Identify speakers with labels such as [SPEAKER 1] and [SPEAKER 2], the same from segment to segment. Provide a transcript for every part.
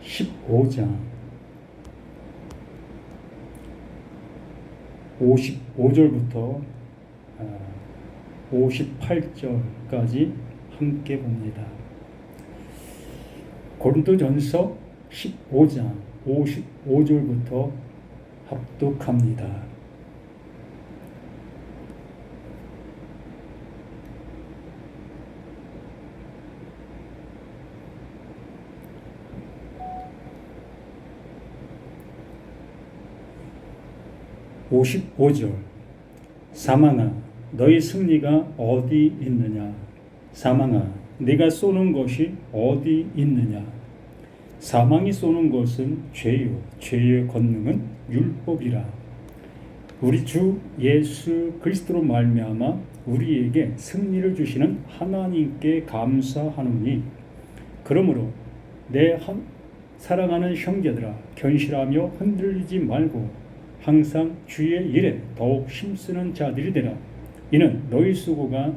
[SPEAKER 1] 15장 55절부터 58절까지 함께 봅니다. 고린도전서 15장 55절부터 합독합니다. (55절) 사망아 너희 승리가 어디 있느냐. 사망아 네가 쏘는 것이 어디 있느냐. 사망이 쏘는 것은 죄요 죄의 권능은 율법이라. 우리 주 예수 그리스도로 말미암아 우리에게 승리를 주시는 하나님께 감사하노니, 그러므로 내 사랑하는 형제들아 견실하며 흔들리지 말고 항상 주의 일에 더욱 힘쓰는 자들이 되라. 이는 너희 수고가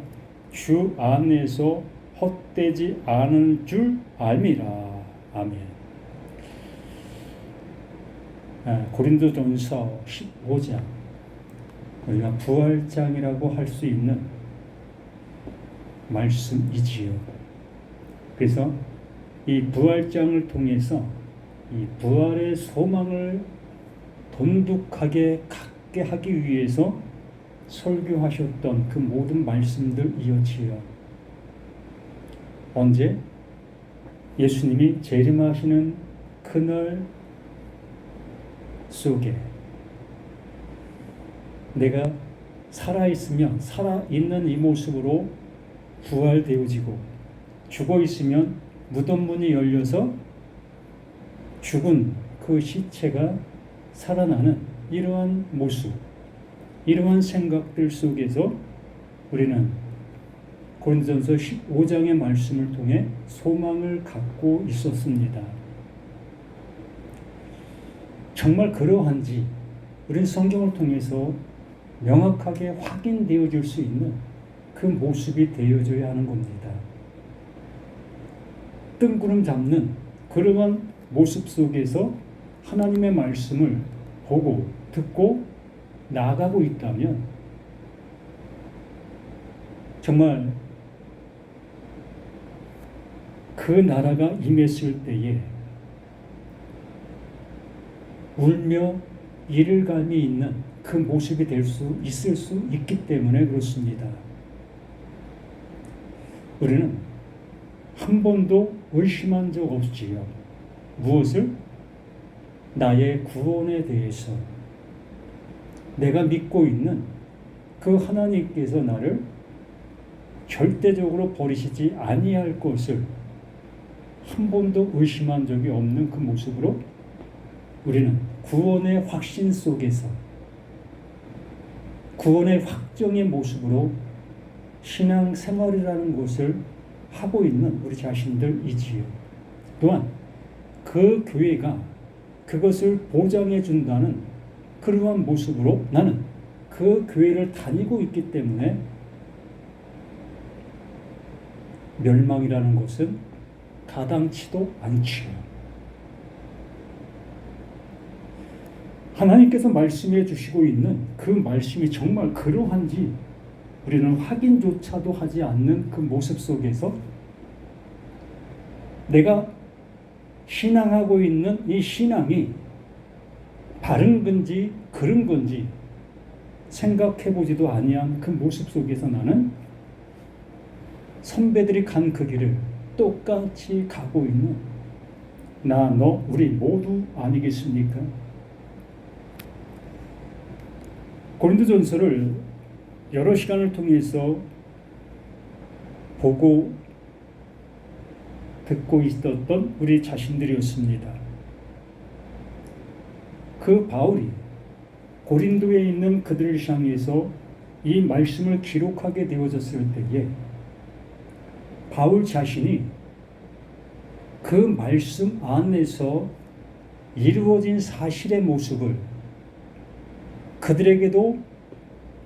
[SPEAKER 1] 주 안에서 헛되지 않은 줄 알미라. 아멘. 고린도전서 15장, 우리가 부활장이라고 할 수 있는 말씀이지요. 그래서 이 부활장을 통해서 이 부활의 소망을 돈독하게 갖게 하기 위해서 설교하셨던 그 모든 말씀들이었지요. 언제? 예수님이 재림하시는 그날 속에 내가 살아있으면 살아있는 이 모습으로 부활되어지고, 죽어있으면 무덤 문이 열려서 죽은 그 시체가 살아나는 이러한 모습, 이러한 생각들 속에서 우리는 고린도전서 15장의 말씀을 통해 소망을 갖고 있었습니다. 정말 그러한지 우리는 성경을 통해서 명확하게 확인되어질 수 있는 그 모습이 되어져야 하는 겁니다. 뜬구름 잡는 그러한 모습 속에서 하나님의 말씀을 보고 듣고 나아가고 있다면 정말 그 나라가 임했을 때에 울며 이를 감이 있는 그 모습이 있을 수 있기 때문에 그렇습니다. 우리는 한 번도 의심한 적 없지요. 무엇을? 나의 구원에 대해서 내가 믿고 있는 그 하나님께서 나를 절대적으로 버리시지 아니할 것을 한 번도 의심한 적이 없는 그 모습으로 우리는 구원의 확신 속에서 구원의 확정의 모습으로 신앙생활이라는 것을 하고 있는 우리 자신들이지요. 또한 그 교회가 그것을 보장해 준다는 그러한 모습으로 나는 그 교회를 다니고 있기 때문에 멸망이라는 것은 가당치도 않지요. 하나님께서 말씀해 주시고 있는 그 말씀이 정말 그러한지 우리는 확인조차도 하지 않는 그 모습 속에서 내가 신앙하고 있는 이 신앙이 바른 건지 그른 건지 생각해보지도 아니한 그 모습 속에서 나는 선배들이 간 그 길을 똑같이 가고 있는 나, 너, 우리 모두 아니겠습니까? 고린도전서를 여러 시간을 통해서 보고 듣고 있었던 우리 자신들이었습니다. 그 바울이 고린도에 있는 그들을 향해서 이 말씀을 기록하게 되어졌을 때에 바울 자신이 그 말씀 안에서 이루어진 사실의 모습을 그들에게도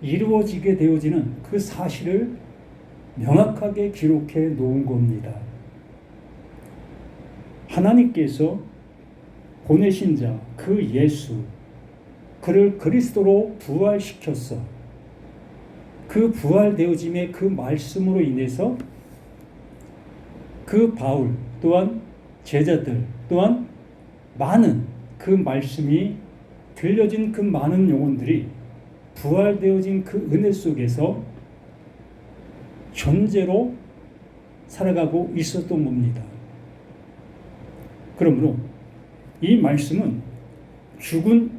[SPEAKER 1] 이루어지게 되어지는 그 사실을 명확하게 기록해 놓은 겁니다. 하나님께서 보내신 자, 그 예수, 그를 그리스도로 부활시켰어. 그 부활되어짐의 그 말씀으로 인해서 그 바울 또한 제자들 또한 많은 그 말씀이 들려진 그 많은 영혼들이 부활되어진 그 은혜 속에서 존재로 살아가고 있었던 겁니다. 그러므로 이 말씀은 죽은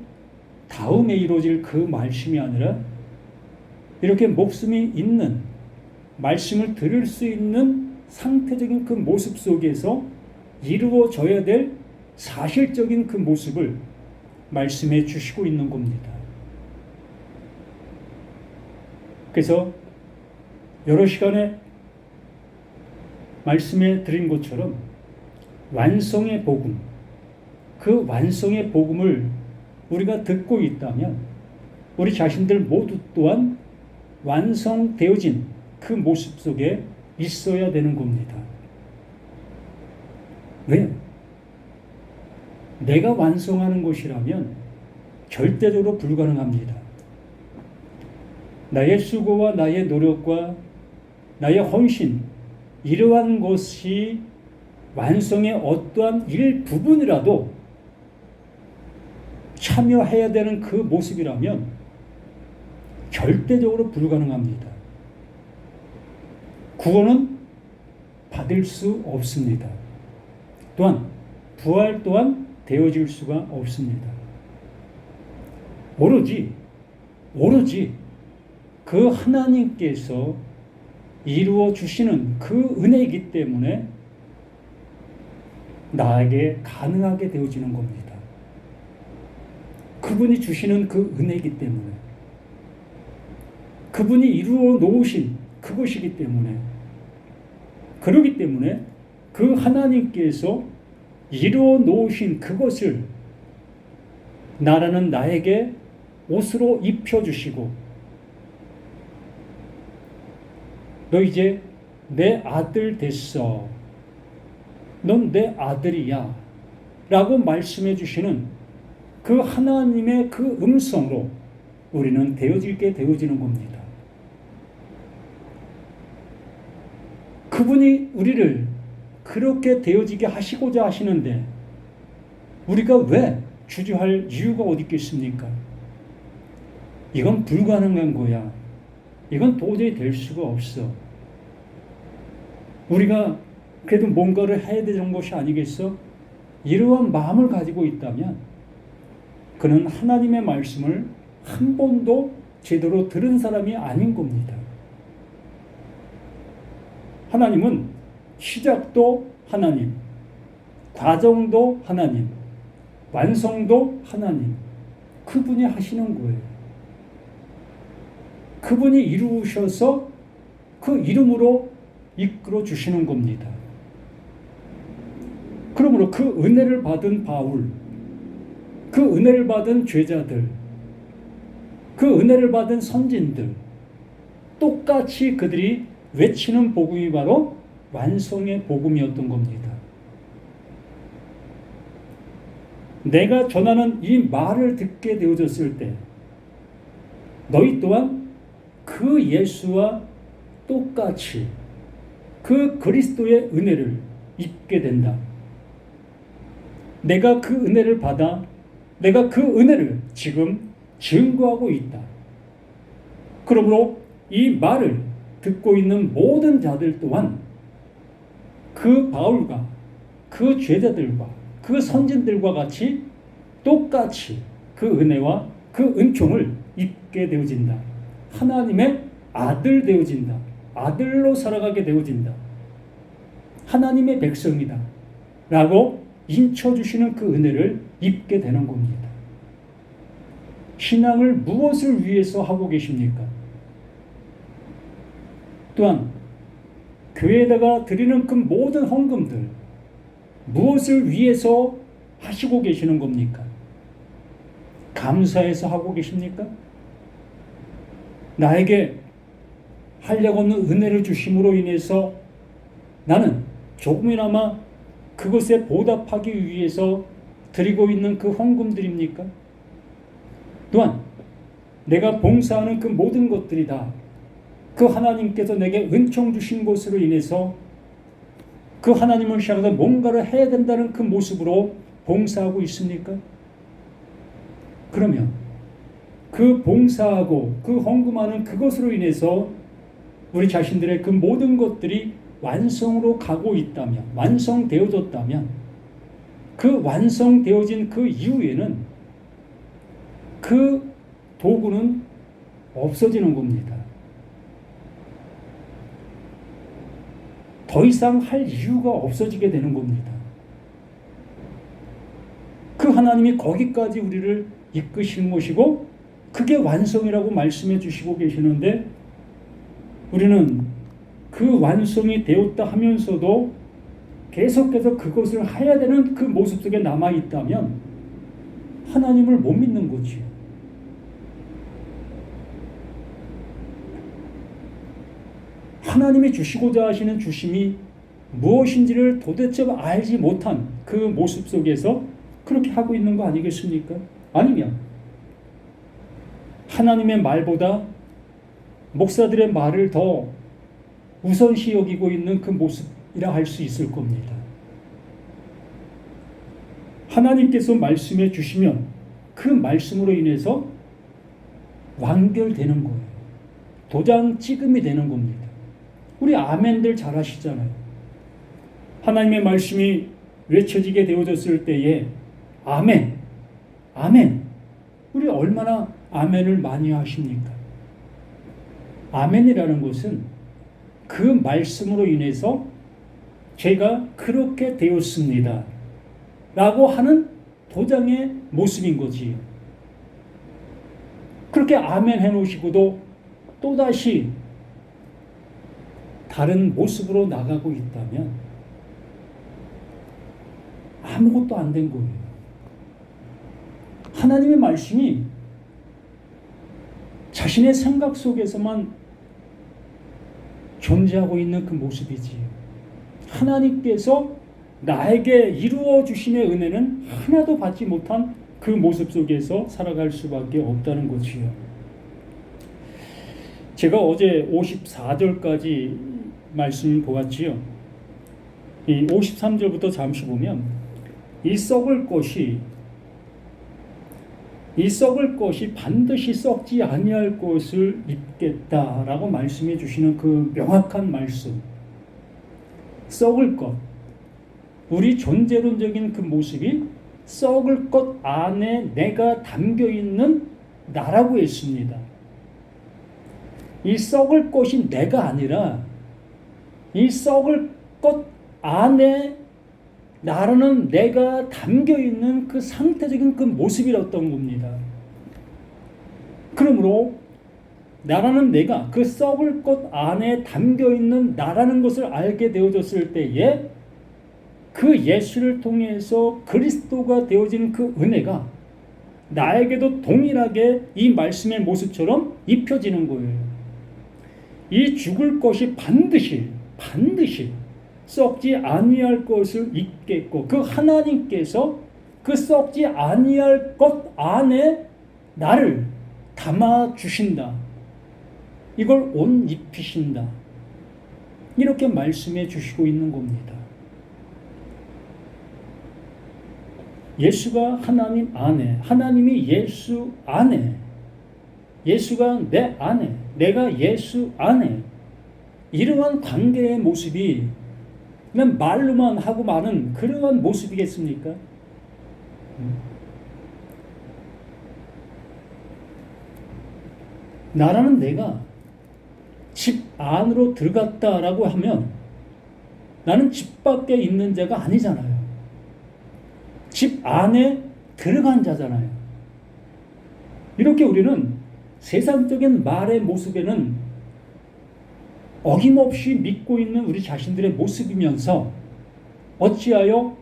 [SPEAKER 1] 다음에 이루어질 그 말씀이 아니라 이렇게 목숨이 있는 말씀을 들을 수 있는 상태적인 그 모습 속에서 이루어져야 될 사실적인 그 모습을 말씀해 주시고 있는 겁니다. 그래서 여러 시간에 말씀해 드린 것처럼 완성의 복음, 그 완성의 복음을 우리가 듣고 있다면 우리 자신들 모두 또한 완성되어진 그 모습 속에 있어야 되는 겁니다. 왜? 내가 완성하는 것이라면 절대적으로 불가능합니다. 나의 수고와 나의 노력과 나의 헌신, 이러한 것이 완성의 어떠한 일부분이라도 참여해야 되는 그 모습이라면 절대적으로 불가능합니다. 구원은 받을 수 없습니다. 또한 부활 또한 되어질 수가 없습니다. 오로지 그 하나님께서 이루어 주시는 그 은혜이기 때문에 나에게 가능하게 되어지는 겁니다. 그분이 주시는 그 은혜이기 때문에, 그분이 이루어 놓으신 그것이기 때문에, 그러기 때문에 그 하나님께서 이루어 놓으신 그것을 나라는 나에게 옷으로 입혀주시고, 너 이제 내 아들 됐어, 넌 내 아들이야 라고 말씀해 주시는 그 하나님의 그 음성으로 우리는 되어지는 겁니다. 그분이 우리를 그렇게 되어지게 하시고자 하시는데 우리가 왜 주저할 이유가 어디 있겠습니까? 이건 불가능한 거야. 이건 도저히 될 수가 없어. 우리가 그래도 뭔가를 해야 되는 것이 아니겠어? 이러한 마음을 가지고 있다면 그는 하나님의 말씀을 한 번도 제대로 들은 사람이 아닌 겁니다. 하나님은 시작도 하나님, 과정도 하나님, 완성도 하나님, 그분이 하시는 거예요. 그분이 이루셔서 그 이름으로 이끌어 주시는 겁니다. 그러므로 그 은혜를 받은 바울, 그 은혜를 받은 제자들, 그 은혜를 받은 선진들, 똑같이 그들이 외치는 복음이 바로 완성의 복음이었던 겁니다. 내가 전하는 이 말을 듣게 되어졌을 때 너희 또한 그 예수와 똑같이 그 그리스도의 은혜를 입게 된다. 내가 그 은혜를 받아 내가 그 은혜를 지금 증거하고 있다. 그러므로 이 말을 듣고 있는 모든 자들 또한 그 바울과 그 제자들과 그 선진들과 같이 똑같이 그 은혜와 그 은총을 입게 되어진다. 하나님의 아들 되어진다. 아들로 살아가게 되어진다. 하나님의 백성이다 라고 인쳐주시는 그 은혜를 입게 되는 겁니다. 신앙을 무엇을 위해서 하고 계십니까? 또한 교회에다가 드리는 그 모든 헌금들 무엇을 위해서 하시고 계시는 겁니까? 감사해서 하고 계십니까? 나에게 한량 없는 은혜를 주심으로 인해서 나는 조금이나마 그것에 보답하기 위해서 드리고 있는 그 헌금들입니까? 또한 내가 봉사하는 그 모든 것들이 다 그 하나님께서 내게 은총 주신 것으로 인해서 그 하나님을 향해서 뭔가를 해야 된다는 그 모습으로 봉사하고 있습니까? 그러면 그 봉사하고 그 헌금하는 그것으로 인해서 우리 자신들의 그 모든 것들이 완성으로 가고 있다면, 완성되어졌다면, 그 완성되어진 그 이후에는 그 도구는 없어지는 겁니다. 더 이상 할 이유가 없어지게 되는 겁니다. 그 하나님이 거기까지 우리를 이끄시는 것이고 그게 완성이라고 말씀해 주시고 계시는데 우리는 그 완성이 되었다 하면서도 계속해서 그것을 해야 되는 그 모습 속에 남아있다면 하나님을 못 믿는 거지요. 하나님이 주시고자 하시는 주심이 무엇인지를 도대체 알지 못한 그 모습 속에서 그렇게 하고 있는 거 아니겠습니까? 아니면 하나님의 말보다 목사들의 말을 더 우선시 여기고 있는 그 모습이라 할 수 있을 겁니다. 하나님께서 말씀해 주시면 그 말씀으로 인해서 완결되는 거예요. 도장 찍음이 되는 겁니다. 우리 아멘들 잘 하시잖아요. 하나님의 말씀이 외쳐지게 되어졌을 때에 아멘, 아멘. 우리 얼마나 아멘을 많이 하십니까? 아멘이라는 것은 그 말씀으로 인해서 제가 그렇게 되었습니다 라고 하는 도장의 모습인 거지요. 그렇게 아멘 해놓으시고도 또다시 다른 모습으로 나가고 있다면 아무것도 안 된 거예요. 하나님의 말씀이 자신의 생각 속에서만 존재하고 있는 그 모습이지요. 하나님께서 나에게 이루어 주심의 은혜는 하나도 받지 못한 그 모습 속에서 살아갈 수밖에 없다는 것이요. 제가 어제 54절까지 말씀을 보았지요. 이 53절부터 잠시 보면 이 썩을 것이 반드시 썩지 아니할 것을 입겠다라고 말씀해 주시는 그 명확한 말씀. 썩을 것. 우리 존재론적인 그 모습이 썩을 것 안에 내가 담겨 있는 나라고 했습니다. 이 썩을 것이 내가 아니라 이 썩을 것 안에 나라는 내가 담겨 있는 그 상태적인 그 모습이었던 겁니다. 그러므로 나라는 내가 그 썩을 것 안에 담겨 있는 나라는 것을 알게 되어졌을 때에 그 예수를 통해서 그리스도가 되어진 그 은혜가 나에게도 동일하게 이 말씀의 모습처럼 입혀지는 거예요. 이 죽을 것이 반드시 썩지 아니할 것을 입겠고 그 하나님께서 그 썩지 아니할 것 안에 나를 담아 주신다. 이걸 옷 입히신다. 이렇게 말씀해 주시고 있는 겁니다. 예수가 하나님 안에, 하나님이 예수 안에, 예수가 내 안에, 내가 예수 안에, 이러한 관계의 모습이 그냥 말로만 하고 마는 그러한 모습이겠습니까? 나라는 내가 집 안으로 들어갔다라고 하면 나는 집 밖에 있는 자가 아니잖아요. 집 안에 들어간 자잖아요. 이렇게 우리는 세상적인 말의 모습에는 어김없이 믿고 있는 우리 자신들의 모습이면서 어찌하여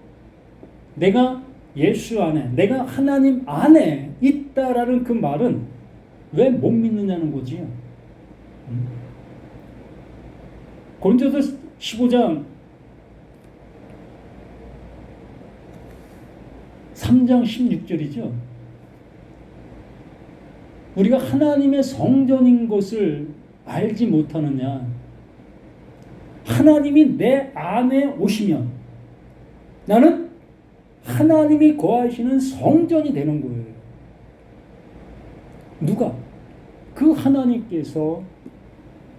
[SPEAKER 1] 내가 예수 안에, 내가 하나님 안에 있다라는 그 말은 왜 못 믿느냐는 거지요. 고린도서 15장 3장 16절이죠. 우리가 하나님의 성전인 것을 알지 못하느냐. 하나님이 내 안에 오시면 나는 하나님이 거하시는 성전이 되는 거예요. 누가? 그 하나님께서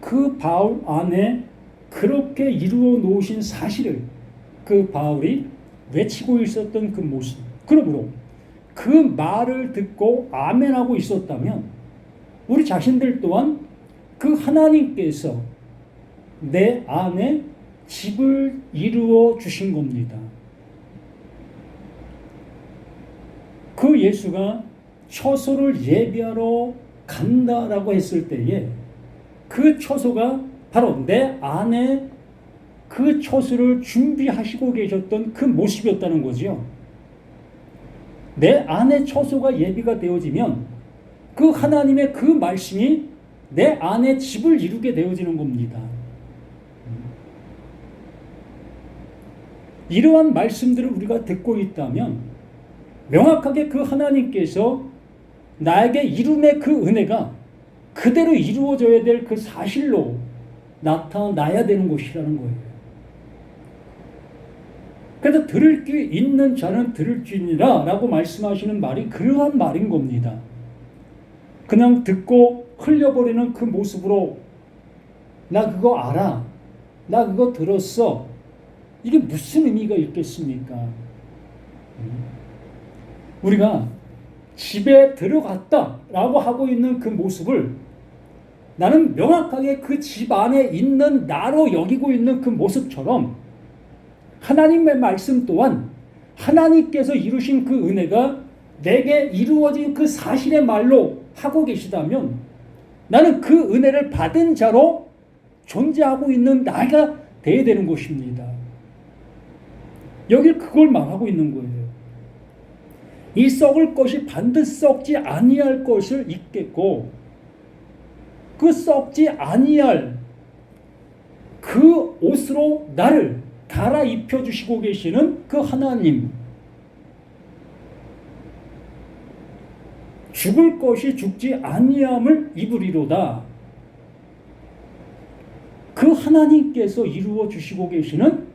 [SPEAKER 1] 그 바울 안에 그렇게 이루어 놓으신 사실을 그 바울이 외치고 있었던 그 모습. 그러므로 그 말을 듣고 아멘하고 있었다면 우리 자신들 또한 그 하나님께서 내 안에 집을 이루어 주신 겁니다. 그 예수가 처소를 예비하러 간다라고 했을 때에 그 처소가 바로 내 안에 그 처소를 준비하시고 계셨던 그 모습이었다는 거죠. 내 안에 처소가 예비가 되어지면 그 하나님의 그 말씀이 내 안에 집을 이루게 되어지는 겁니다. 이러한 말씀들을 우리가 듣고 있다면 명확하게 그 하나님께서 나에게 이름의 그 은혜가 그대로 이루어져야 될 그 사실로 나타나야 되는 것이라는 거예요. 그래서 들을 귀 있는 자는 들을지니라 라고 말씀하시는 말이 그러한 말인 겁니다. 그냥 듣고 흘려버리는 그 모습으로 나 그거 알아, 나 그거 들었어, 이게 무슨 의미가 있겠습니까? 우리가 집에 들어갔다라고 하고 있는 그 모습을 나는 명확하게 그 집 안에 있는 나로 여기고 있는 그 모습처럼 하나님의 말씀 또한 하나님께서 이루신 그 은혜가 내게 이루어진 그 사실의 말로 하고 계시다면 나는 그 은혜를 받은 자로 존재하고 있는 나가 되어야 되는 것입니다. 여기 그걸 말하고 있는 거예요. 이 썩을 것이 반드시 썩지 아니할 것을 잊겠고 그 썩지 아니할 그 옷으로 나를 갈아입혀 주시고 계시는 그 하나님, 죽을 것이 죽지 아니함을 입으리로다. 그 하나님께서 이루어 주시고 계시는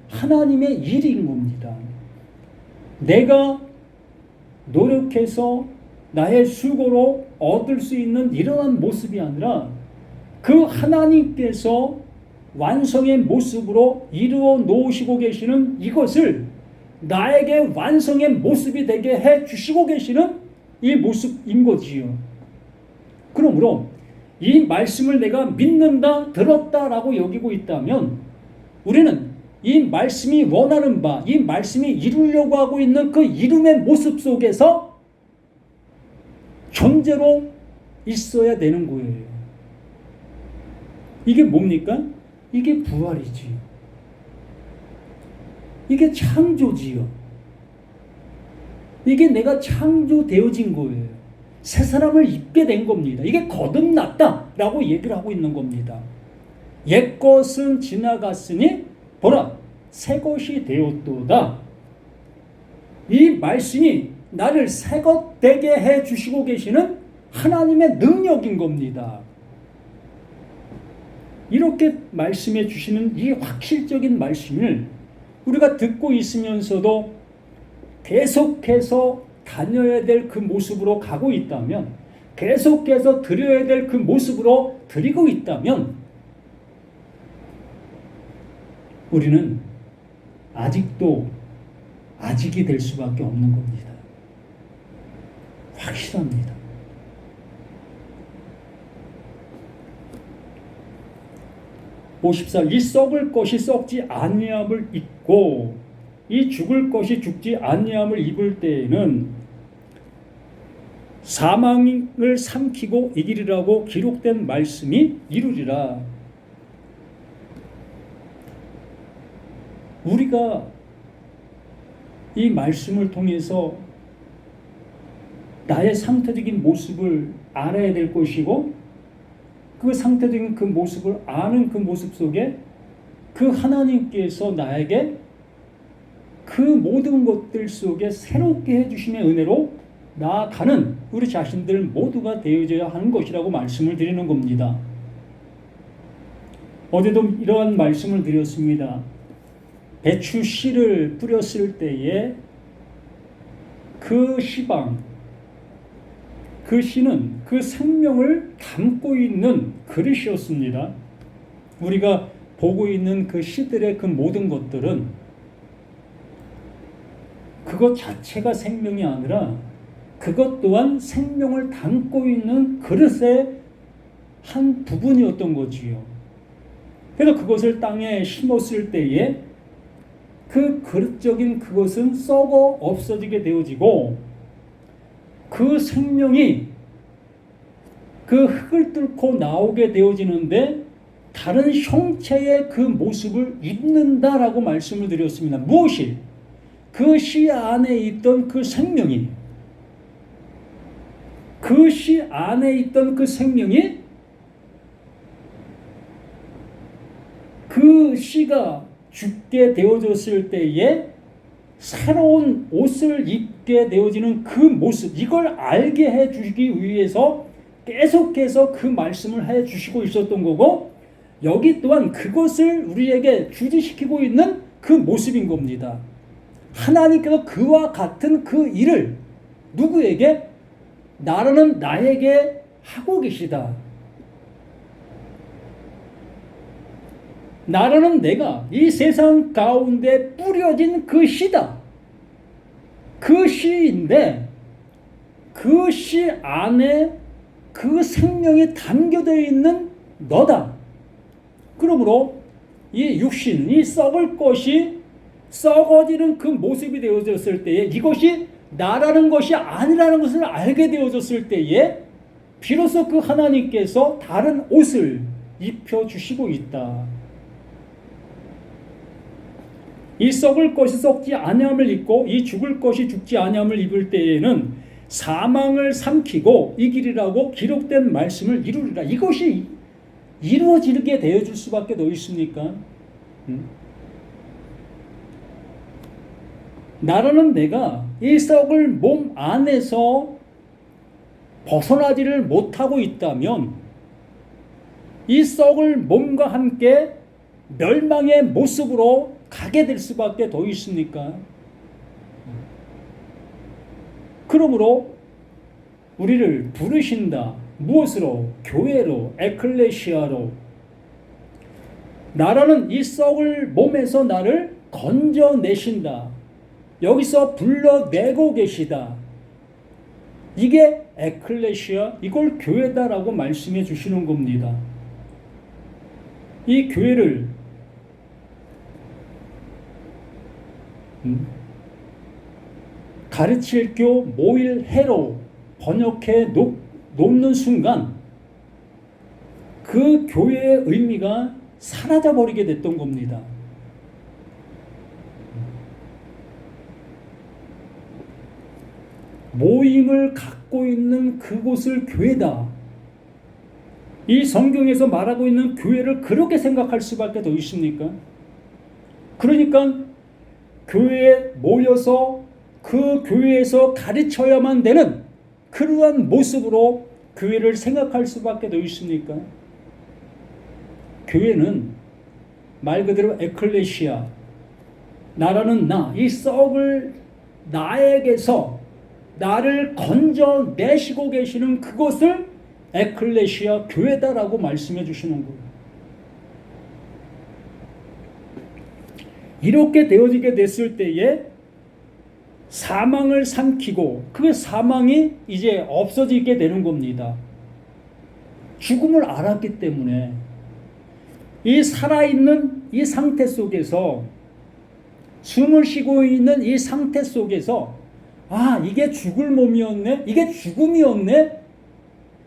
[SPEAKER 1] 하나님의 일인 겁니다. 내가 노력해서 나의 수고로 얻을 수 있는 이러한 모습이 아니라 그 하나님께서 완성의 모습으로 이루어 놓으시고 계시는 이것을 나에게 완성의 모습이 되게 해 주시고 계시는 이 모습인 거지요. 그러므로 이 말씀을 내가 믿는다, 들었다라고 여기고 있다면 우리는 이 말씀이 원하는 바, 이 말씀이 이루려고 하고 있는 그 이름의 모습 속에서 존재로 있어야 되는 거예요. 이게 뭡니까? 이게 부활이지요. 이게 창조지요. 이게 내가 창조되어진 거예요. 새 사람을 입게 된 겁니다. 이게 거듭났다라고 얘기를 하고 있는 겁니다. 옛것은 지나갔으니 보라 새 것이 되었도다. 이 말씀이 나를 새 것 되게 해 주시고 계시는 하나님의 능력인 겁니다. 이렇게 말씀해 주시는 이 확실적인 말씀을 우리가 듣고 있으면서도 계속해서 다녀야 될 그 모습으로 가고 있다면, 계속해서 드려야 될 그 모습으로 드리고 있다면 우리는 아직도 아직이 될 수밖에 없는 겁니다. 확실합니다. (54) 이 썩을 것이 썩지 아니함을 입고 이 죽을 것이 죽지 아니함을 입을 때에는 사망을 삼키고 이기리라고 기록된 말씀이 이루리라. 우리가 이 말씀을 통해서 나의 상태적인 모습을 알아야 될 것이고, 그 상태적인 그 모습을 아는 그 모습 속에 그 하나님께서 나에게 그 그 모든 것들 속에 새롭게 해주심의 은혜로 나아가는 우리 자신들 모두가 되어져야 하는 것이라고 말씀을 드리는 겁니다. 어제도 이러한 말씀을 드렸습니다. 배추 씨를 뿌렸을 때에 그 씨방, 그 씨는 그 생명을 담고 있는 그릇이었습니다. 우리가 보고 있는 그 씨들의 그 모든 것들은 그것 자체가 생명이 아니라 그것 또한 생명을 담고 있는 그릇의 한 부분이었던 거지요. 그래서 그것을 땅에 심었을 때에 그 그릇적인 그것은 썩어 없어지게 되어지고 그 생명이 그 흙을 뚫고 나오게 되어지는데 다른 형체의 그 모습을 입는다라고 말씀을 드렸습니다. 무엇이? 그 씨 안에 있던 그 생명이, 그 씨 안에 있던 그 생명이 그 씨가 죽게 되어졌을 때에 새로운 옷을 입게 되어지는 그 모습, 이걸 알게 해주기 위해서 계속해서 그 말씀을 해주시고 있었던 거고, 여기 또한 그것을 우리에게 주지시키고 있는 그 모습인 겁니다. 하나님께서 그와 같은 그 일을 누구에게? 나라는 나에게 하고 계시다. 나라는 내가 이 세상 가운데 뿌려진 그 씨다. 그 씨인데 그 씨 안에 그 생명이 담겨져 있는 너다. 그러므로 이 육신, 이 썩을 것이 썩어지는 그 모습이 되어졌을 때에 이것이 나라는 것이 아니라는 것을 알게 되어졌을 때에 비로소 그 하나님께서 다른 옷을 입혀주시고 있다. 이 썩을 것이 썩지 아니함을 입고 이 죽을 것이 죽지 아니함을 입을 때에는 사망을 삼키고 이 길이라고 기록된 말씀을 이루리라. 이것이 이루어지게 되어줄 수밖에 더 있습니까? 나라는 내가 이 썩을 몸 안에서 벗어나지를 못하고 있다면 이 썩을 몸과 함께 멸망의 모습으로 가게 될 수밖에 더 있습니까? 그러므로 우리를 부르신다. 무엇으로? 교회로, 에클레시아로. 나라는 이 썩을 몸에서 나를 건져내신다. 여기서 불러내고 계시다. 이게 에클레시아, 이걸 교회다라고 말씀해 주시는 겁니다. 이 교회를 가르칠 교 모일해로 번역해 놓는 순간 그 교회의 의미가 사라져버리게 됐던 겁니다. 모임을 갖고 있는 그곳을 교회다. 이 성경에서 말하고 있는 교회를 그렇게 생각할 수밖에 더 있습니까? 그러니까 교회에 모여서 그 교회에서 가르쳐야만 되는 그러한 모습으로 교회를 생각할 수밖에 더 있습니까? 교회는 말 그대로 에클레시아, 나라는 나, 이 썩을 나에게서 나를 건져내시고 계시는 그것을 에클레시아 교회다라고 말씀해 주시는 거예요. 이렇게 되어지게 됐을 때에 사망을 삼키고 그 사망이 이제 없어지게 되는 겁니다. 죽음을 알았기 때문에 이 살아있는 이 상태 속에서, 숨을 쉬고 있는 이 상태 속에서, 아, 이게 죽을 몸이었네? 이게 죽음이었네?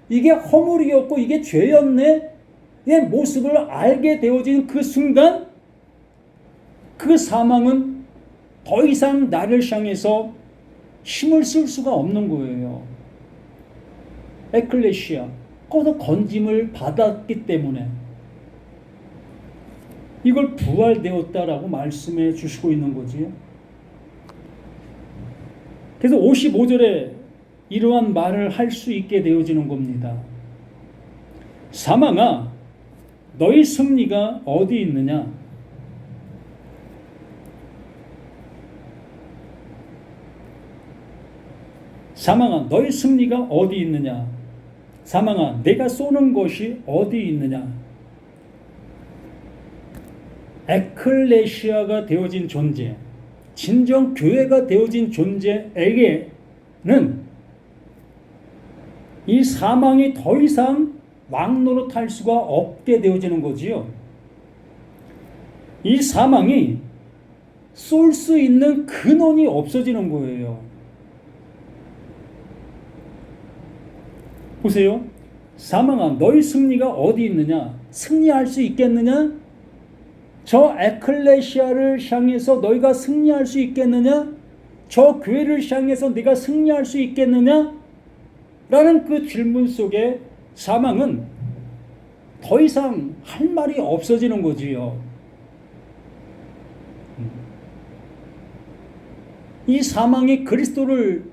[SPEAKER 1] 이게 허물이었고 이게 죄였네? 의 모습을 알게 되어진 그 순간 그 사망은 더 이상 나를 향해서 힘을 쓸 수가 없는 거예요. 에클레시아, 거기서 건짐을 받았기 때문에 이걸 부활되었다라고 말씀해 주시고 있는 거지요. 그래서 55절에 이러한 말을 할 수 있게 되어지는 겁니다. 사망아, 너희 승리가 어디 있느냐? 사망아, 너희 승리가 어디 있느냐? 사망아, 내가 쏘는 것이 어디 있느냐? 에클레시아가 되어진 존재, 진정 교회가 되어진 존재에게는 이 사망이 더 이상 왕노릇할 수가 없게 되어지는 거지요. 이 사망이 쏠 수 있는 근원이 없어지는 거예요. 보세요. 사망아, 너희 승리가 어디 있느냐? 승리할 수 있겠느냐? 저 에클레시아를 향해서 너희가 승리할 수 있겠느냐? 저 교회를 향해서 네가 승리할 수 있겠느냐? 라는 그 질문 속에 사망은 더 이상 할 말이 없어지는 거지요. 이 사망이 그리스도를,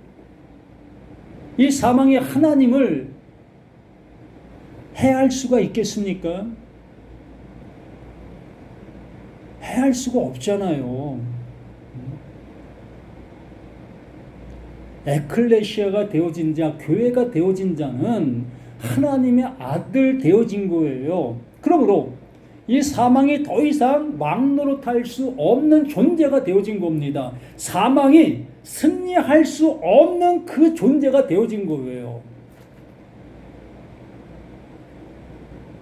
[SPEAKER 1] 이 사망이 하나님을 해할 수가 있겠습니까? 해할 수가 없잖아요. 에클레시아가 되어진 자, 교회가 되어진 자는 하나님의 아들 되어진 거예요. 그러므로 이 사망이 더 이상 왕노릇할 수 없는 존재가 되어진 겁니다. 사망이 승리할 수 없는 그 존재가 되어진 거예요.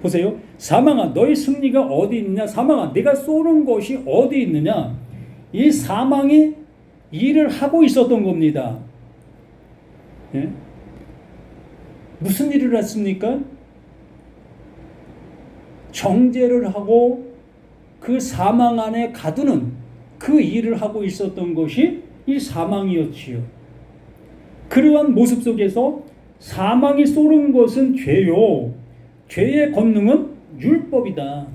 [SPEAKER 1] 보세요. 사망아, 너희 승리가 어디 있느냐? 사망아, 내가 쏘는 것이 어디 있느냐? 이 사망이 일을 하고 있었던 겁니다. 예? 무슨 일을 했습니까? 정죄를 하고 그 사망 안에 가두는 그 일을 하고 있었던 것이 이 사망이었지요. 그러한 모습 속에서 사망이 쏘는 것은 죄요, 죄의 권능은 율법이다.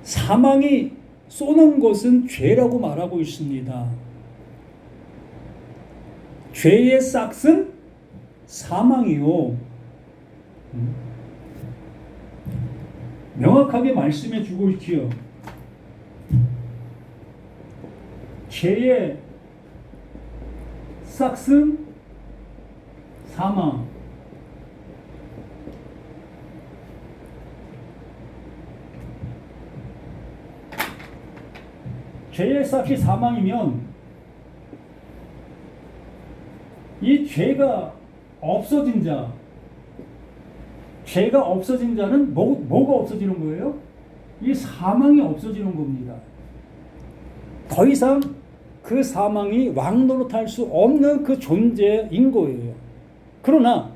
[SPEAKER 1] 사망이 쏘는 것은 죄라고 말하고 있습니다. 죄의 싹은 사망이요. 명확하게 말씀해 주고 있지요. 죄의 싹은 사망. 죄의 싹이 사망이면 이 죄가 없어진 자, 죄가 없어진 자는 뭐가 없어지는 거예요? 이 사망이 없어지는 겁니다. 더 이상 그 사망이 왕노릇할 수 없는 그 존재인 거예요. 그러나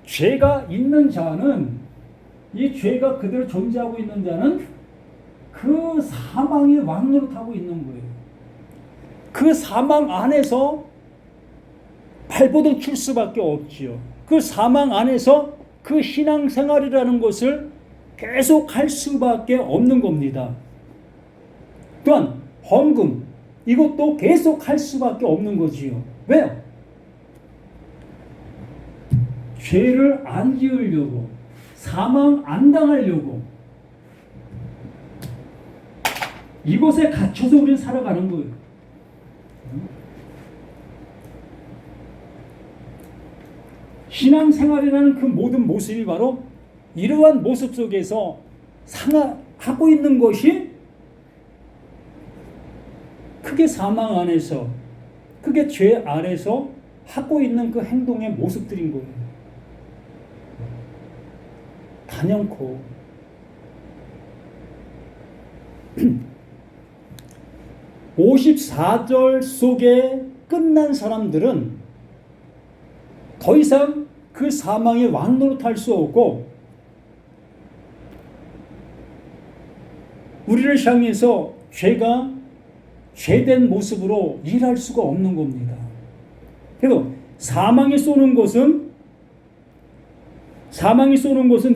[SPEAKER 1] 죄가 있는 자는, 이 죄가 그대로 존재하고 있는 자는 그 사망이 왕노릇하고 있는 거예요. 그 사망 안에서 발버둥 칠 수밖에 없지요. 그 사망 안에서 그 신앙생활이라는 것을 계속 할 수밖에 없는 겁니다. 또한 헌금, 이것도 계속 할 수밖에 없는 거지요. 왜요? 죄를 안 지으려고, 사망 안 당하려고 이곳에 갇혀서 우리는 살아가는 거예요. 신앙생활이라는 그 모든 모습이 바로 이러한 모습 속에서 하고 있는 것이 크게 사망 안에서, 크게 죄 아래서 하고 있는 그 행동의 모습들인 거예요. 단연코 54절 속에 끝난 사람들은 더 이상 그 사망의 왕노릇할 수 없고 우리를 향해서 죄가 죄된 모습으로 일할 수가 없는 겁니다. 그래서 사망이 쏘는 것은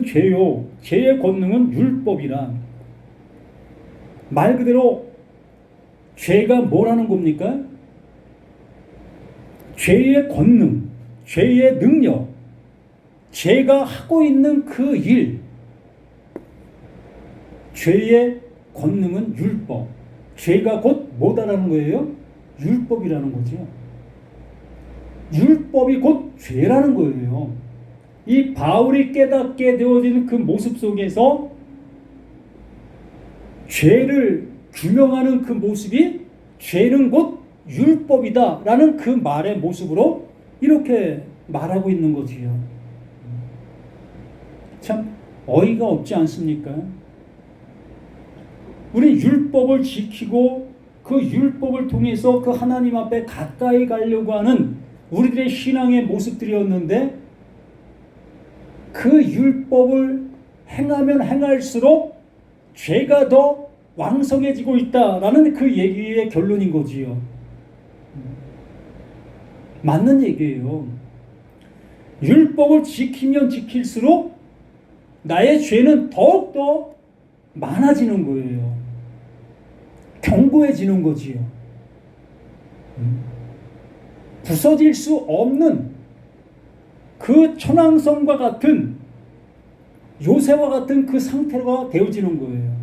[SPEAKER 1] 죄요, 죄의 권능은 율법이라. 말 그대로 죄가 뭐라는 겁니까? 죄의 권능, 죄의 능력, 죄가 하고 있는 그 일, 죄의 권능은 율법, 죄가 곧 뭐다라는 거예요? 율법이라는 거죠. 율법이 곧 죄라는 거예요. 이 바울이 깨닫게 되어지는 그 모습 속에서 죄를 규명하는 그 모습이 죄는 곧 율법이다라는 그 말의 모습으로 이렇게 말하고 있는 거지요. 참 어이가 없지 않습니까? 우리 율법을 지키고 그 율법을 통해서 그 하나님 앞에 가까이 가려고 하는 우리들의 신앙의 모습들이었는데 그 율법을 행하면 행할수록 죄가 더 왕성해지고 있다라는 그 얘기의 결론인 거지요. 맞는 얘기예요. 율법을 지키면 지킬수록 나의 죄는 더욱더 많아지는 거예요. 견고해지는 거지요. 부서질 수 없는 그 천왕성과 같은 요새와 같은 그 상태가 되어지는 거예요.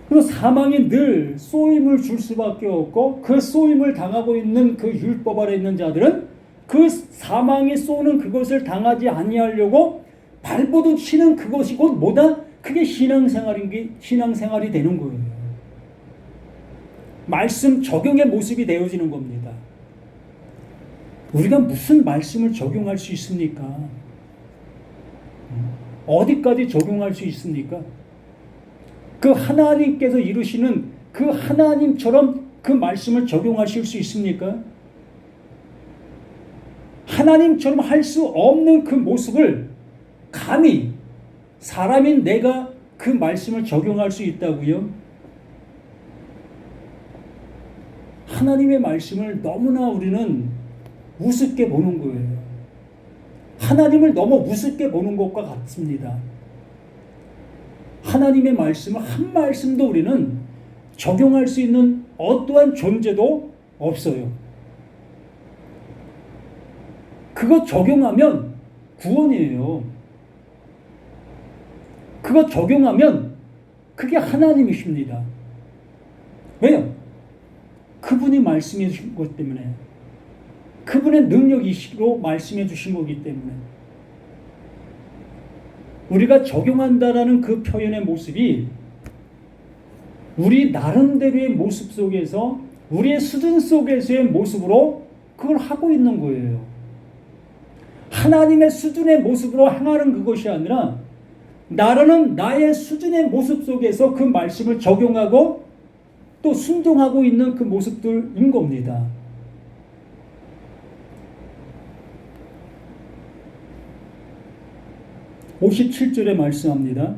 [SPEAKER 1] 그래서 사망이 늘 쏘임을 줄 수밖에 없고 그 쏘임을 당하고 있는 그 율법 아래 있는 자들은 그 사망이 쏘는 그것을 당하지 아니하려고 발버둥 치는 그것이 곧 뭐다? 그게 신앙생활이 되는 거예요. 말씀 적용의 모습이 되어지는 겁니다. 우리가 무슨 말씀을 적용할 수 있습니까? 어디까지 적용할 수 있습니까? 그 하나님께서 이루시는 그 하나님처럼 그 말씀을 적용하실 수 있습니까? 하나님처럼 할 수 없는 그 모습을 감히 사람인 내가 그 말씀을 적용할 수 있다고요? 하나님의 말씀을 너무나 우리는 우습게 보는 거예요. 하나님을 너무 우습게 보는 것과 같습니다. 하나님의 말씀을 한 말씀도 우리는 적용할 수 있는 어떠한 존재도 없어요. 그거 적용하면 구원이에요. 그거 적용하면 그게 하나님이십니다. 왜요? 그분이 말씀해 주신 것 때문에, 그분의 능력이시로 말씀해 주신 거기 때문에 우리가 적용한다라는 그 표현의 모습이 우리 나름대로의 모습 속에서 우리의 수준 속에서의 모습으로 그걸 하고 있는 거예요. 하나님의 수준의 모습으로 행하는 그것이 아니라 나라는 나의 수준의 모습 속에서 그 말씀을 적용하고 또 순종하고 있는 그 모습들인 겁니다. (57절에) 말씀합니다.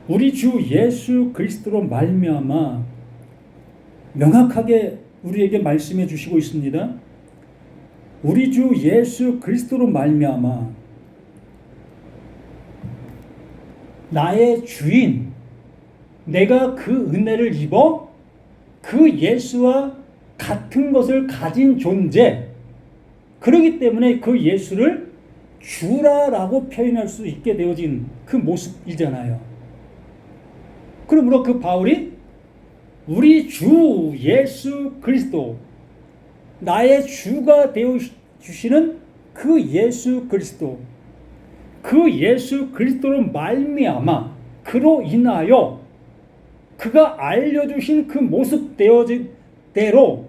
[SPEAKER 1] 우리 주 예수 그리스도로 말미암아 명확하게 우리에게 말씀해 주시고 있습니다. 우리 주 예수 그리스도로 말미암아 나의 주인, 내가 그 은혜를 입어 그 예수와 같은 것을 가진 존재, 그렇기 때문에 그 예수를 주라라고 표현할 수 있게 되어진 그 모습이잖아요. 그러므로 그 바울이 우리 주 예수 그리스도, 나의 주가 되어 주시는 그 예수 그리스도, 그 예수 그리스도로 말미암아 그로 인하여 그가 알려주신 그 모습 되어진대로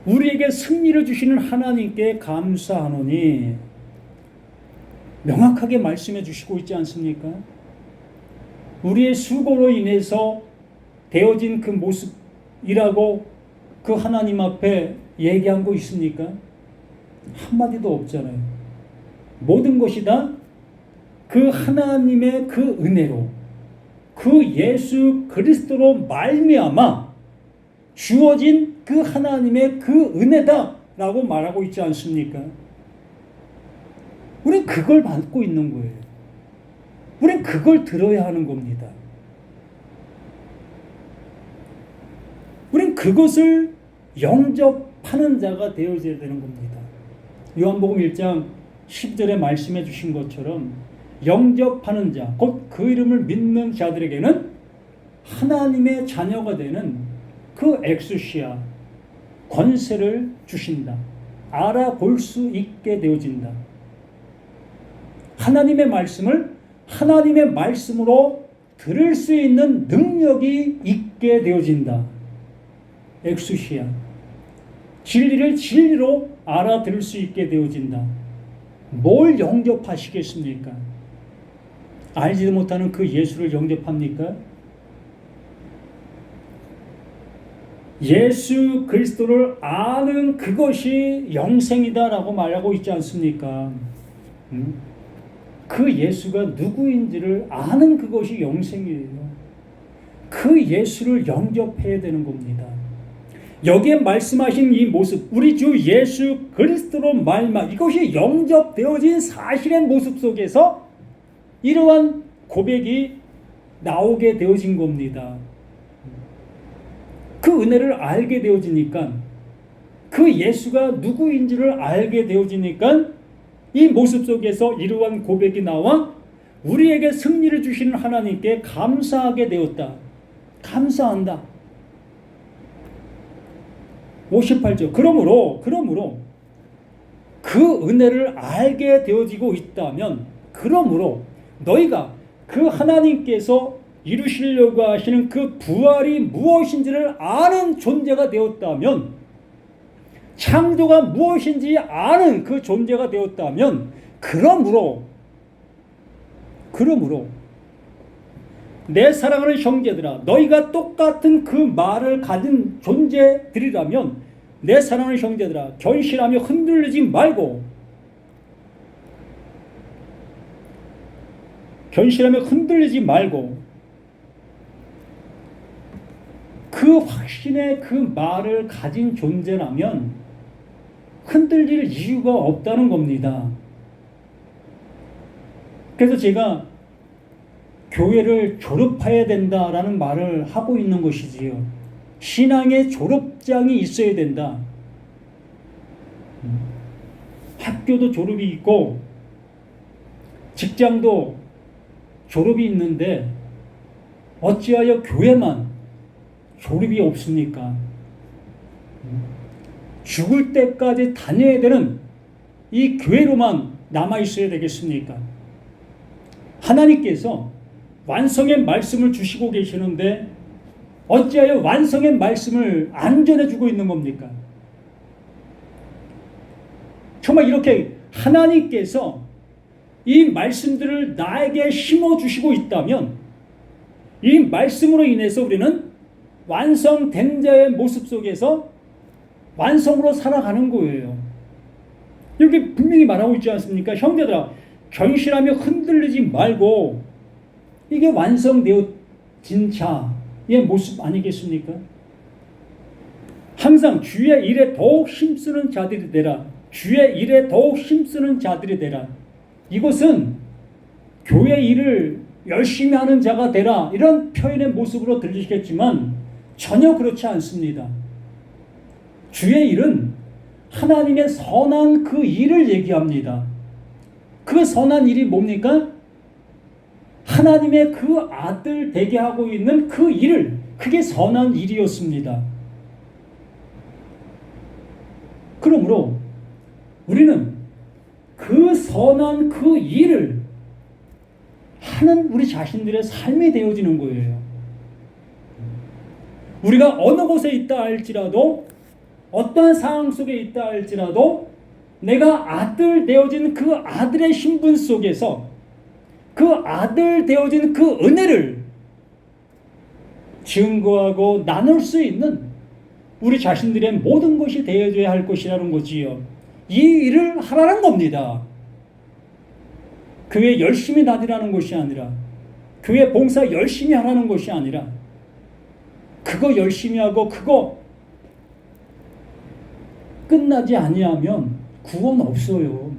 [SPEAKER 1] 우리에게 승리를 주시는 하나님께 감사하노니 명확하게 말씀해 주시고 있지 않습니까? 우리의 수고로 인해서 되어진 그 모습이라고 그 하나님 앞에 얘기한 거 있습니까? 한마디도 없잖아요. 모든 것이 다 그 하나님의 그 은혜로 그 예수 그리스도로 말미암아 주어진 그 하나님의 그 은혜다라고 말하고 있지 않습니까? 우리는 그걸 받고 있는 거예요. 우린 그걸 들어야 하는 겁니다. 우린 그것을 영접하는 자가 되어져야 되는 겁니다. 요한복음 1장 10절에 말씀해 주신 것처럼 영접하는 자, 곧 그 이름을 믿는 자들에게는 하나님의 자녀가 되는 그 엑수시아, 권세를 주신다. 알아볼 수 있게 되어진다. 하나님의 말씀을 하나님의 말씀으로 들을 수 있는 능력이 있게 되어진다. 엑수시아. 진리를 진리로 알아들을 수 있게 되어진다. 뭘 영접하시겠습니까? 알지도 못하는 그 예수를 영접합니까? 예수 그리스도를 아는 그것이 영생이다라고 말하고 있지 않습니까? 그 예수가 누구인지를 아는 그것이 영생이에요. 그 예수를 영접해야 되는 겁니다. 여기에 말씀하신 이 모습, 우리 주 예수 그리스도로 말미암아 이것이 영접되어진 사실의 모습 속에서 이러한 고백이 나오게 되어진 겁니다. 그 은혜를 알게 되어지니까, 그 예수가 누구인지를 알게 되어지니까 이 모습 속에서 이러한 고백이 나와 우리에게 승리를 주시는 하나님께 감사하게 되었다. 감사한다. 58절. 그러므로 그 은혜를 알게 되어지고 있다면, 그러므로 너희가 그 하나님께서 이루시려고 하시는 그 부활이 무엇인지를 아는 존재가 되었다면, 창조가 무엇인지 아는 그 존재가 되었다면, 그러므로 내 사랑하는 형제들아, 너희가 똑같은 그 말을 가진 존재들이라면, 내 사랑하는 형제들아, 견실하며 흔들리지 말고 그 확신의 그 말을 가진 존재라면 흔들릴 이유가 없다는 겁니다. 그래서 제가 교회를 졸업해야 된다라는 말을 하고 있는 것이지요. 신앙의 졸업장이 있어야 된다. 학교도 졸업이 있고 직장도 졸업이 있는데 어찌하여 교회만 졸업이 없습니까? 죽을 때까지 다녀야 되는 이 교회로만 남아있어야 되겠습니까? 하나님께서 완성의 말씀을 주시고 계시는데 어찌하여 완성의 말씀을 안 전해주고 있는 겁니까? 정말 이렇게 하나님께서 이 말씀들을 나에게 심어주시고 있다면 이 말씀으로 인해서 우리는 완성된 자의 모습 속에서 완성으로 살아가는 거예요. 여기 분명히 말하고 있지 않습니까? 형제들아, 견실하며 흔들리지 말고, 이게 완성되어진 자의 모습 아니겠습니까? 항상 주의 일에 더욱 힘쓰는 자들이 되라. 주의 일에 더욱 힘쓰는 자들이 되라. 이것은 교회 일을 열심히 하는 자가 되라, 이런 표현의 모습으로 들리시겠지만 전혀 그렇지 않습니다. 주의 일은 하나님의 선한 그 일을 얘기합니다. 그 선한 일이 뭡니까? 하나님의 그 아들 되게 하고 있는 그 일을, 그게 선한 일이었습니다. 그러므로 우리는 그 선한 그 일을 하는 우리 자신들의 삶이 되어지는 거예요. 우리가 어느 곳에 있다 할지라도, 어떠한 상황 속에 있다 할지라도, 내가 아들 되어진 그 아들의 신분 속에서 그 아들 되어진 그 은혜를 증거하고 나눌 수 있는 우리 자신들의 모든 것이 되어져야 할 것이라는 거지요. 이 일을 하라는 겁니다. 교회 열심히 다니라는 것이 아니라, 교회 봉사 열심히 하라는 것이 아니라, 그거 열심히 하고 그거 끝나지 아니하면 구원 없어요.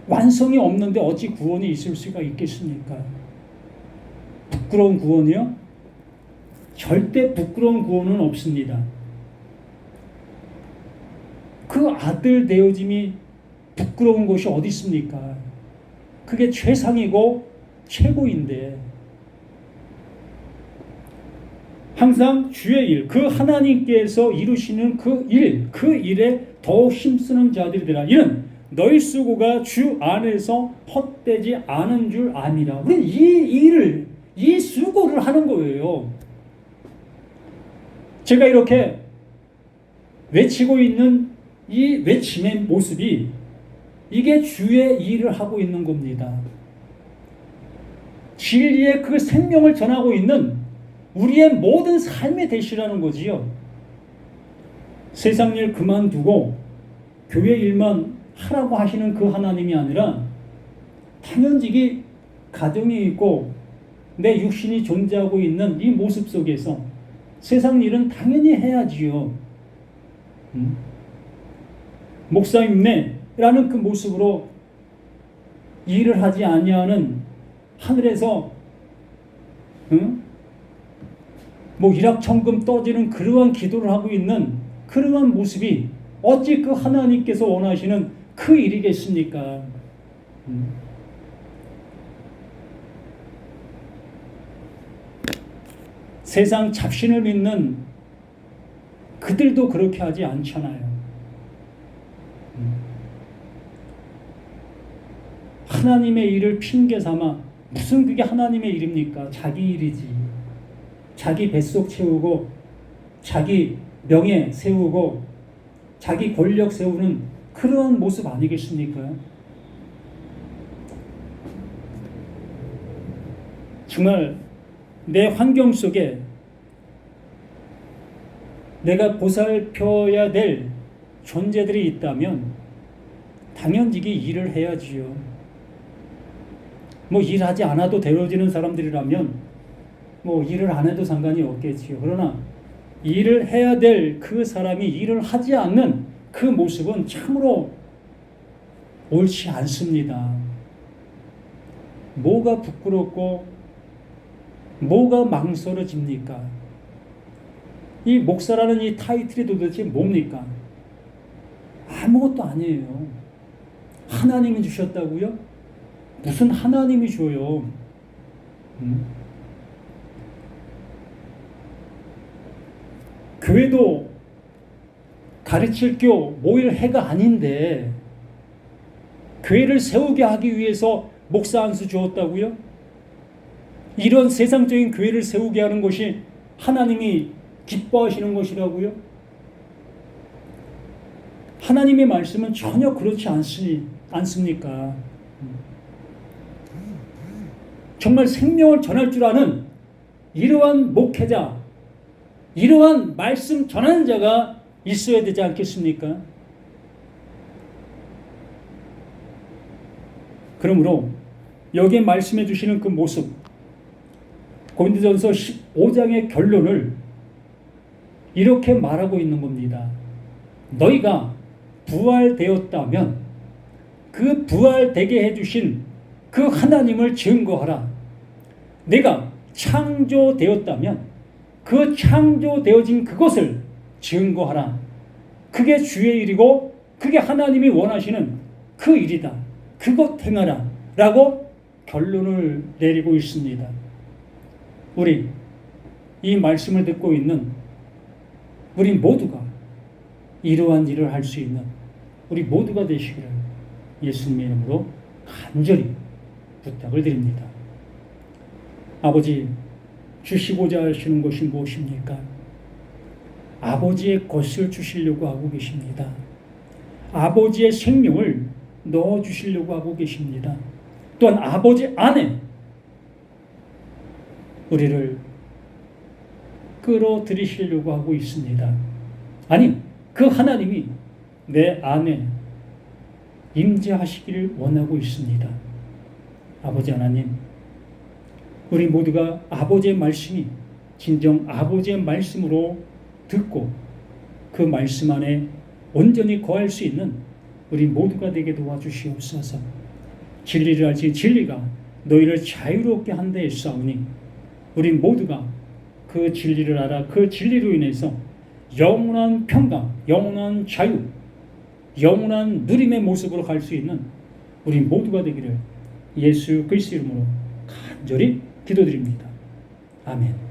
[SPEAKER 1] 완성이 없는데 어찌 구원이 있을 수가 있겠습니까? 부끄러운 구원이요? 절대 부끄러운 구원은 없습니다. 그 아들 되어짐이 부끄러운 것이 어디 있습니까? 그게 최상이고 최고인데, 항상 주의 일, 그 하나님께서 이루시는 그 일에 더 힘쓰는 자들이라. 이는 너희 수고가 주 안에서 헛되지 않은 줄 아니라. 우리는 이 일을, 이 수고를 하는 거예요. 제가 이렇게 외치고 있는 이 외침의 모습이, 이게 주의 일을 하고 있는 겁니다. 진리의 그 생명을 전하고 있는 우리의 모든 삶의 대시라는 거지요. 세상 일 그만두고 교회 일만 하라고 하시는 그 하나님이 아니라, 당연직이 가정이 있고 내 육신이 존재하고 있는 이 모습 속에서 세상 일은 당연히 해야지요. 목사님네라는 그 모습으로 일을 하지 아니하는, 하늘에서 뭐 일확천금 떠지는 그러한 기도를 하고 있는 그러한 모습이 어찌 그 하나님께서 원하시는 그 일이겠습니까? 세상 잡신을 믿는 그들도 그렇게 하지 않잖아요. 하나님의 일을 핑계 삼아, 무슨 그게 하나님의 일입니까? 자기 일이지. 자기 뱃속 채우고, 자기 명예 세우고, 자기 권력 세우는 그러한 모습 아니겠습니까? 정말 내 환경 속에 내가 보살펴야 될 존재들이 있다면 당연히 일을 해야지요. 뭐 일하지 않아도 되어지는 사람들이라면 뭐 일을 안 해도 상관이 없겠지요. 그러나 일을 해야 될 그 사람이 일을 하지 않는 그 모습은 참으로 옳지 않습니다. 뭐가 부끄럽고 뭐가 망설여집니까? 이 목사라는 이 타이틀이 도대체 뭡니까? 아무것도 아니에요. 하나님이 주셨다고요? 무슨 하나님이 줘요? 교회도 가르칠 교 모일 해가 아닌데 교회를 세우게 하기 위해서 목사 한 수 주었다고요? 이런 세상적인 교회를 세우게 하는 것이 하나님이 기뻐하시는 것이라고요? 하나님의 말씀은 전혀 그렇지 않습니까? 정말 생명을 전할 줄 아는 이러한 목회자, 이러한 말씀 전하는 자가 있어야 되지 않겠습니까? 그러므로 여기에 말씀해 주시는 그 모습, 고린도전서 15장의 결론을 이렇게 말하고 있는 겁니다. 너희가 부활되었다면 그 부활되게 해주신 그 하나님을 증거하라. 내가 창조되었다면 그 창조되어진 그것을 증거하라. 그게 주의 일이고 그게 하나님이 원하시는 그 일이다. 그것 행하라. 라고 결론을 내리고 있습니다. 우리 이 말씀을 듣고 있는 우리 모두가 이러한 일을 할 수 있는 우리 모두가 되시기를 예수님의 이름으로 간절히 부탁을 드립니다. 아버지, 주시고자 하시는 것이 무엇입니까? 아버지의 것을 주시려고 하고 계십니다. 아버지의 생명을 넣어주시려고 하고 계십니다. 또한 아버지 안에 우리를 끌어들이시려고 하고 있습니다. 아니, 그 하나님이 내 안에 임재하시기를 원하고 있습니다. 아버지 하나님, 우리 모두가 아버지의 말씀이 진정 아버지의 말씀으로 듣고 그 말씀 안에 온전히 거할 수 있는 우리 모두가 되게 도와주시옵소서. 진리를 알지 진리가 너희를 자유롭게 한다 했사오니 우리 모두가 그 진리를 알아 그 진리로 인해서 영원한 평강, 영원한 자유, 영원한 누림의 모습으로 갈 수 있는 우리 모두가 되기를 예수 그리스도 이름으로 간절히 기도드립니다. 아멘.